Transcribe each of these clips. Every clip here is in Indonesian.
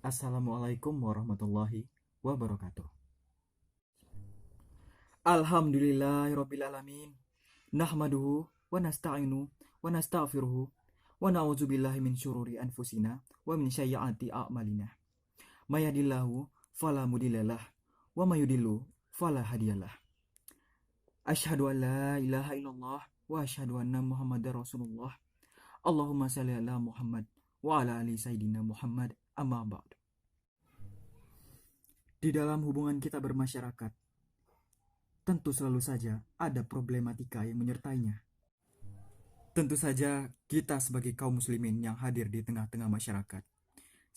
Assalamualaikum warahmatullahi wabarakatuh. Alhamdulillahirrabbilalamin. Nahmaduhu wa nasta'inu wa nasta'firuhu wa na'udzubillahi min syururi anfusina wa min sayyiati a'malina. Mayadillahu fala mudhillalah wa mayudillu fala hadiyalah. Asyhadu an la ilaha illallah wa asyhadu anna Muhammadar Rasulullah. Allahumma shalli ala Muhammad wa ala ali sayyidina Muhammad amma ba'd. Di dalam hubungan kita bermasyarakat, tentu selalu saja ada problematika yang menyertainya. Tentu saja kita sebagai kaum muslimin yang hadir di tengah-tengah masyarakat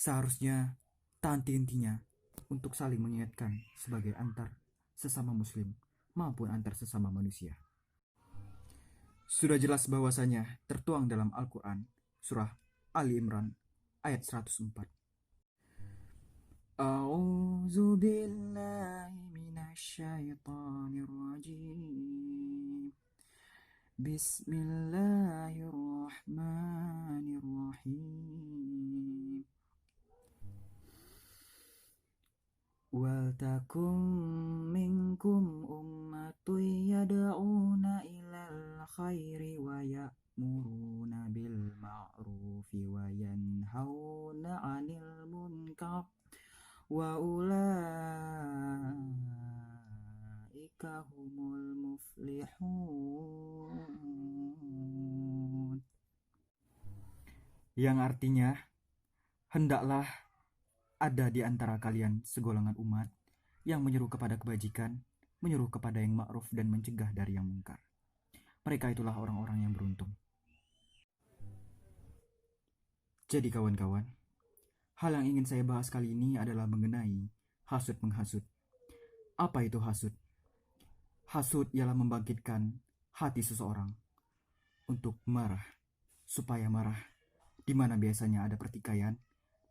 seharusnya tak henti-hentinya untuk saling mengingatkan sebagai antar sesama muslim maupun antar sesama manusia. Sudah jelas bahwasanya tertuang dalam Al-Quran surah Ali Imran ayat 104. A'udzu billahi minasyaitonir rajim. Bismillahirrahmanirrahim. Wal takum minkum ummatun yad'una ilal khairi wa ya'muruna bil ma'rufi wa yanhauna 'anil munkar wa ulaika humul muflihun. Yang artinya, hendaklah ada di antara kalian segolongan umat yang menyeru kepada kebajikan, menyuruh kepada yang ma'ruf dan mencegah dari yang mungkar. Mereka itulah orang-orang yang beruntung. Jadi kawan-kawan, hal yang ingin saya bahas kali ini adalah mengenai hasud menghasut. Apa itu hasud? Hasud ialah membangkitkan hati seseorang untuk marah, supaya marah, di mana biasanya ada pertikaian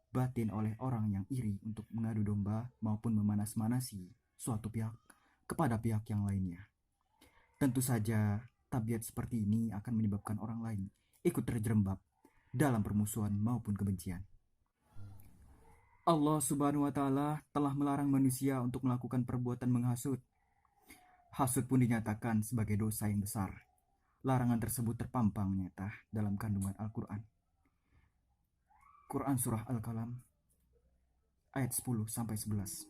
batin oleh orang yang iri untuk mengadu domba maupun memanas-manasi suatu pihak kepada pihak yang lainnya. Tentu saja, tabiat seperti ini akan menyebabkan orang lain ikut terjerembab dalam permusuhan maupun kebencian. Allah Subhanahu wa Ta'ala telah melarang manusia untuk melakukan perbuatan menghasut. Hasud pun dinyatakan sebagai dosa yang besar. Larangan tersebut terpampang nyata dalam kandungan Al-Quran. Quran Surah Al-Qalam ayat 10-11.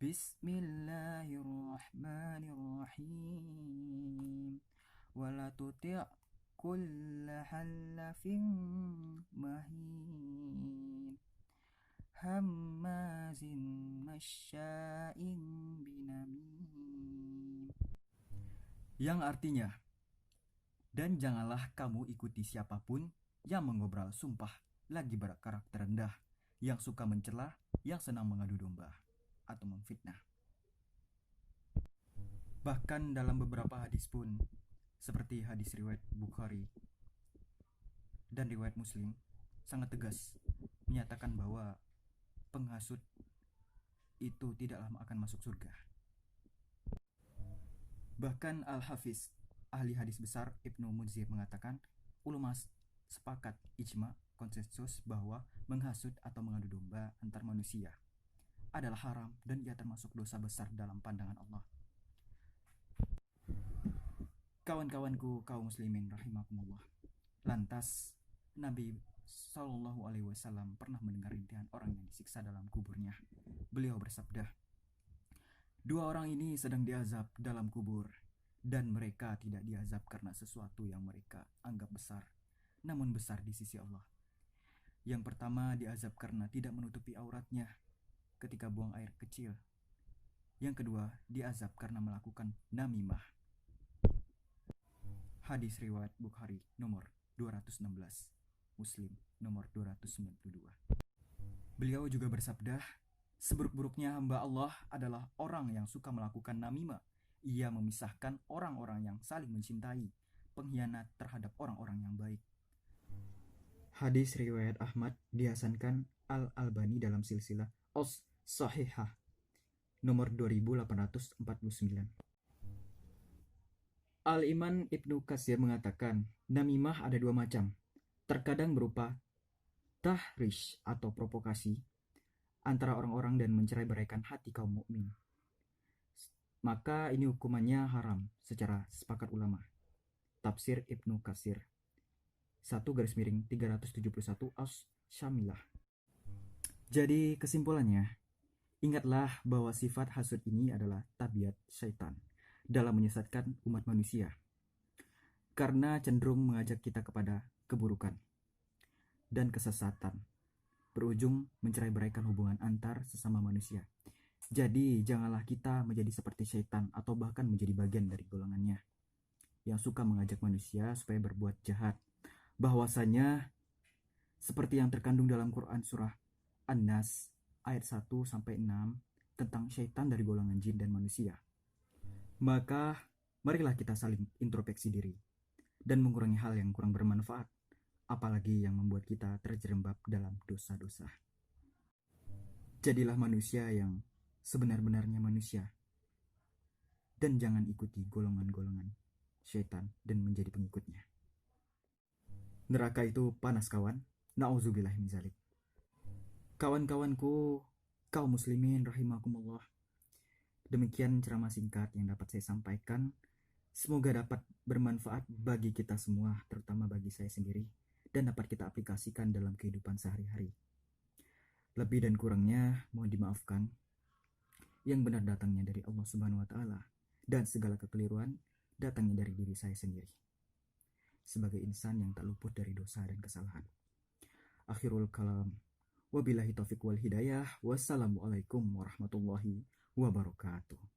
Bismillahirrahmanirrahim. Wala tuti' kulla halafin mahin hammazin masya'in binamim. Yang artinya, dan janganlah kamu ikuti siapapun yang mengobrol sumpah lagi berkarakter rendah, yang suka mencela, yang senang mengadu domba atau memfitnah. Bahkan dalam beberapa hadis pun, seperti hadis riwayat Bukhari dan riwayat Muslim, sangat tegas menyatakan bahwa penghasut itu tidaklah akan masuk surga. Bahkan Al-Hafiz, ahli hadis besar Ibnu Munzir mengatakan, ulama sepakat ijma konsensus bahwa menghasut atau mengadu domba antar manusia adalah haram dan ia termasuk dosa besar dalam pandangan Allah. Kawan-kawanku kaum muslimin rahimakumullah. Lantas Nabi Shallallahu Alaihi Wasallam pernah mendengar rintihan orang yang disiksa dalam kuburnya. Beliau bersabda, dua orang ini sedang diazab dalam kubur, dan mereka tidak diazab karena sesuatu yang mereka anggap besar, namun besar di sisi Allah. Yang pertama diazab karena tidak menutupi auratnya ketika buang air kecil. Yang kedua diazab karena melakukan namimah. Hadis riwayat Bukhari nomor 216, Muslim nomor 292. Beliau juga bersabda, seburuk-buruknya hamba Allah adalah orang yang suka melakukan namimah. Ia memisahkan orang-orang yang saling mencintai, pengkhianat terhadap orang-orang yang baik. Hadis riwayat Ahmad dihasankan Al-Albani dalam silsilah As-Sahihah nomor 2849. Al-Iman Ibnu Katsir mengatakan, namimah ada dua macam. Terkadang berupa tahrish atau provokasi antara orang-orang dan mencerai-beraikan hati kaum mukmin, maka ini hukumannya haram secara sepakat ulama. Tafsir Ibnu Katsir 1/371 As-Syamilah. Jadi kesimpulannya, ingatlah bahwa sifat hasud ini adalah tabiat syaitan dalam menyesatkan umat manusia, karena cenderung mengajak kita kepada keburukan dan kesesatan, berujung mencerai-beraikan hubungan antar sesama manusia. Jadi janganlah kita menjadi seperti syaitan atau bahkan menjadi bagian dari golongannya yang suka mengajak manusia supaya berbuat jahat. Bahwasanya seperti yang terkandung dalam Quran surah An-Nas ayat 1-6 tentang syaitan dari golongan jin dan manusia. Maka marilah kita saling introspeksi diri dan mengurangi hal yang kurang bermanfaat, apalagi yang membuat kita terjerembab dalam dosa-dosa. Jadilah manusia yang sebenar-benarnya manusia, dan jangan ikuti golongan-golongan syaitan dan menjadi pengikutnya. Neraka itu panas, kawan. Na'udzubillah min zalik. Kawan-kawanku, kaum muslimin rahimakumullah, demikian ceramah singkat yang dapat saya sampaikan. Semoga dapat bermanfaat bagi kita semua, terutama bagi saya sendiri, dan dapat kita aplikasikan dalam kehidupan sehari-hari. Lebih dan kurangnya mohon dimaafkan. Yang benar datangnya dari Allah Subhanahu wa Ta'ala, dan segala kekeliruan datangnya dari diri saya sendiri sebagai insan yang tak luput dari dosa dan kesalahan. Akhirul kalam, wabillahi taufiq wal hidayah. Wassalamualaikum warahmatullahi wabarakatuh.